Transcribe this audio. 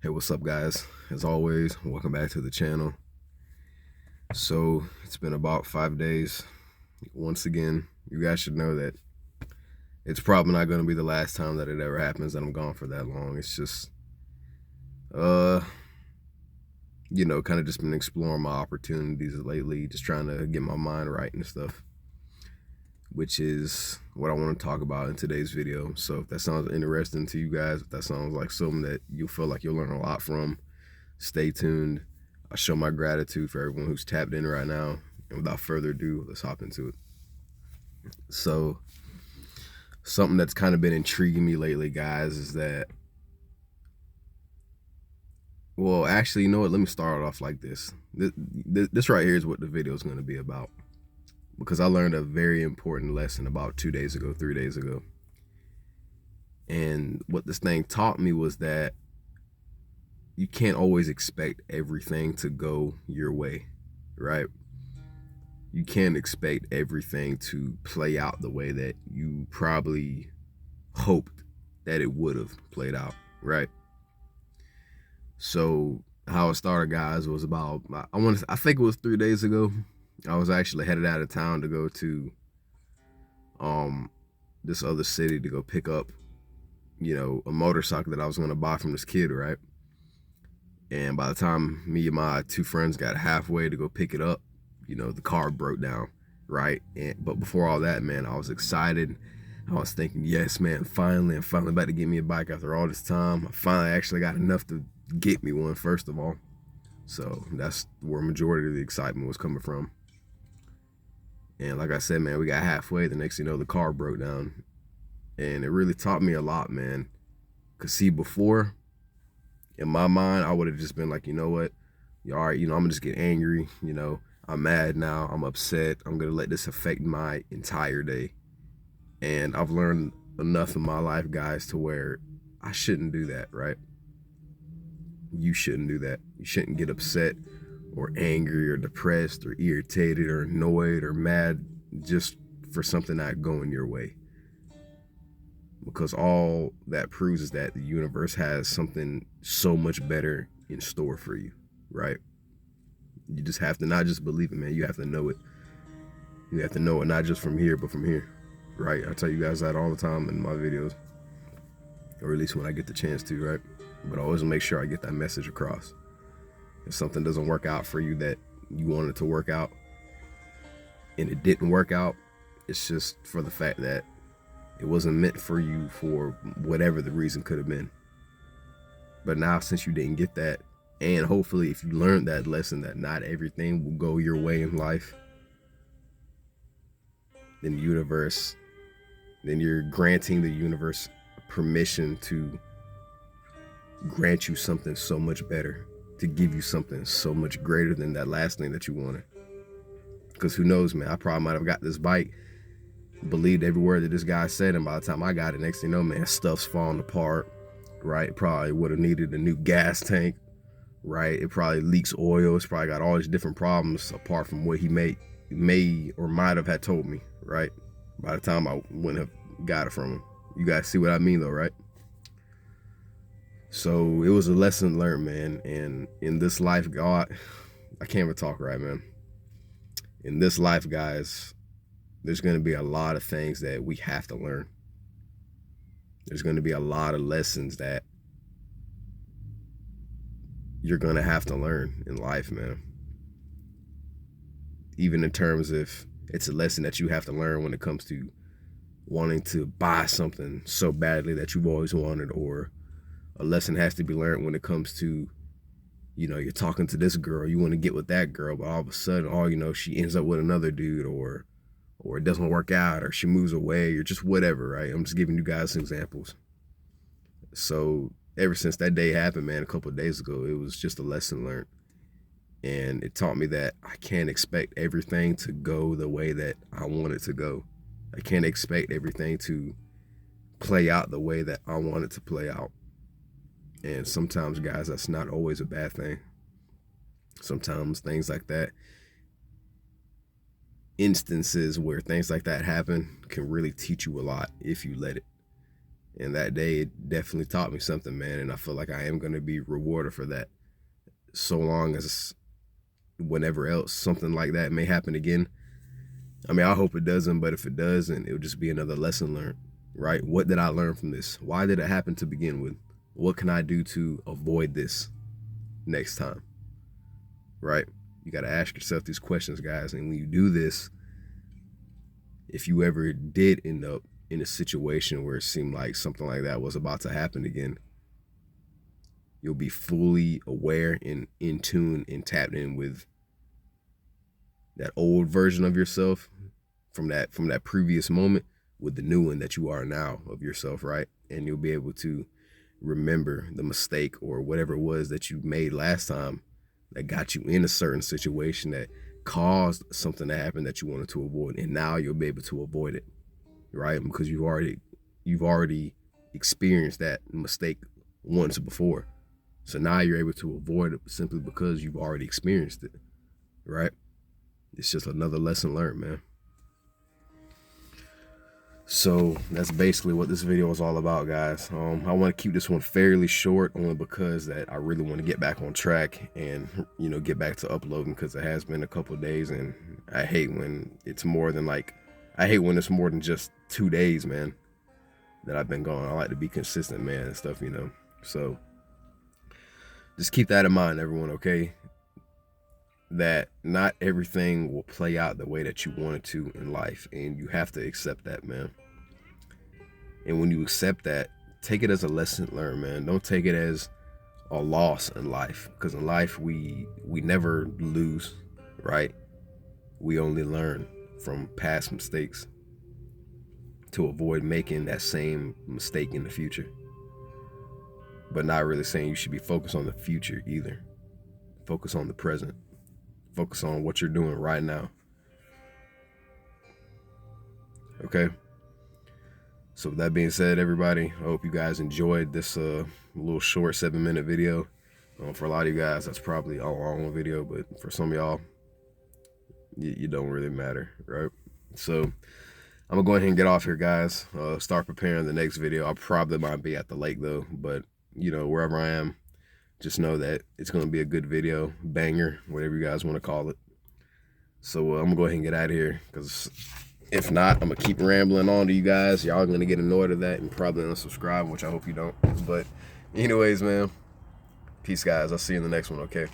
Hey, what's up, guys? As always, welcome back to the channel. So it's been about 5 days. Once again, you guys should know that it's probably not going to be the last time that it ever happens that I'm gone for that long. It's just uh kind of just been exploring my opportunities lately, just trying to get my mind right and stuff, which is what I want to talk about in today's video. So if that sounds interesting to you guys, if that sounds like something that you feel like you'll learn a lot from, stay tuned. I show my gratitude for everyone who's tapped in right now. And without further ado, let's hop into it. So, something that's kind of been intriguing me lately, guys, is that, well, actually, you know what? Let me start it off like this. This right here is what the video is going to be about. Because I learned a very important lesson about 2 days ago, 3 days ago. And what this thing taught me was that you can't always expect everything to go your way, right? You can't expect everything to play out the way that you probably hoped that it would have played out, right? So how it started, guys, was about, I think it was 3 days ago. I was actually headed out of town to go to this other city to go pick up, a motorcycle that I was going to buy from this kid, right? And by the time me and my two friends got halfway to go pick it up, the car broke down, right? But before all that, man, I was excited. I was thinking, yes, man, finally, I'm finally about to get me a bike after all this time. I finally actually got enough to get me one, first of all. So that's where majority of the excitement was coming from. And like I said, man, we got halfway. The next thing you know, the car broke down. And it really taught me a lot, man. Because see, before, in my mind, I would have just been like, you know what? All right, I'm going to just get angry. I'm mad now. I'm upset. I'm going to let this affect my entire day. And I've learned enough in my life, guys, to where I shouldn't do that, right? You shouldn't do that. You shouldn't get upset or angry or depressed or irritated or annoyed or mad just for something not going your way. Because all that proves is that the universe has something so much better in store for you, right? You just have to not just believe it, man. You have to know it. You have to know it not just from here, but from here, right? I tell you guys that all the time in my videos, or at least when I get the chance to, right? But I always make sure I get that message across. If something doesn't work out for you that you wanted to work out and it didn't work out, it's just for the fact that it wasn't meant for you for whatever the reason could have been. But now, since you didn't get that, and hopefully if you learned that lesson that not everything will go your way in life, then you're granting the universe permission to grant you something so much better, to give you something so much greater than that last thing that you wanted. Because who knows, man, I probably might have got this bike, believed every word that this guy said, and by the time I got it, next thing you know, man, stuff's falling apart, right? Probably would have needed a new gas tank, right? It probably leaks oil. It's probably got all these different problems apart from what he may or might have had told me, right? By the time I wouldn't have got it from him. You guys see what I mean, though, right? So it was a lesson learned, man. And in this life, God, I can't even talk right, man. In this life, guys, there's going to be a lot of things that we have to learn. There's going to be a lot of lessons that you're going to have to learn in life, man. Even in terms of, it's a lesson that you have to learn when it comes to wanting to buy something so badly that you've always wanted, or a lesson has to be learned when it comes to, you're talking to this girl, you want to get with that girl, but all of a sudden, she ends up with another dude, or it doesn't work out, or she moves away, or just whatever, right? I'm just giving you guys some examples. So ever since that day happened, man, a couple of days ago, it was just a lesson learned. And it taught me that I can't expect everything to go the way that I want it to go. I can't expect everything to play out the way that I want it to play out. And sometimes, guys, that's not always a bad thing. Sometimes things like that, instances where things like that happen, can really teach you a lot if you let it. And that day, it definitely taught me something, man. And I feel like I am going to be rewarded for that. So long as whenever else something like that may happen again. I mean, I hope it doesn't, but if it doesn't, it'll just be another lesson learned, right? What did I learn from this? Why did it happen to begin with? What can I do to avoid this next time, right? You got to ask yourself these questions, guys. And when you do this, if you ever did end up in a situation where it seemed like something like that was about to happen again, you'll be fully aware and in tune and tapped in with that old version of yourself from that previous moment with the new one that you are now of yourself, right? And you'll be able to remember the mistake or whatever it was that you made last time that got you in a certain situation that caused something to happen that you wanted to avoid, and now you'll be able to avoid it, right? Because you've already experienced that mistake once before. So now you're able to avoid it simply because you've already experienced it, right? It's just another lesson learned, man. So that's basically what this video is all about, guys. I want to keep this one fairly short, only because that I really want to get back on track and, you know, get back to uploading, because it has been a couple of days, and I hate when it's more than just 2 days, man, that I've been gone. I like to be consistent, man, and stuff, you know. So just keep that in mind, everyone, okay? That not everything will play out the way that you want it to in life, and you have to accept that, man. And when you accept that, take it as a lesson learned, man. Don't take it as a loss in life, because in life we never lose, right? We only learn from past mistakes to avoid making that same mistake in the future. But not really saying you should be focused on the future either. Focus on the present. Focus on what you're doing right now. Okay? So with that being said, everybody, I hope you guys enjoyed this little short 7-minute video. For a lot of you guys, that's probably a long video, but for some of y'all, you don't really matter, right? So I'm gonna go ahead and get off here, guys. Start preparing the next video. I probably might be at the lake though, but you know, wherever I am, just know that it's gonna be a good video, banger, whatever you guys want to call it. So I'm gonna go ahead and get out of here, because if not, I'm gonna keep rambling on to you guys. Y'all are gonna get annoyed at that and probably unsubscribe, which I hope you don't. But anyways, man, peace, guys. I'll see you in the next one, okay?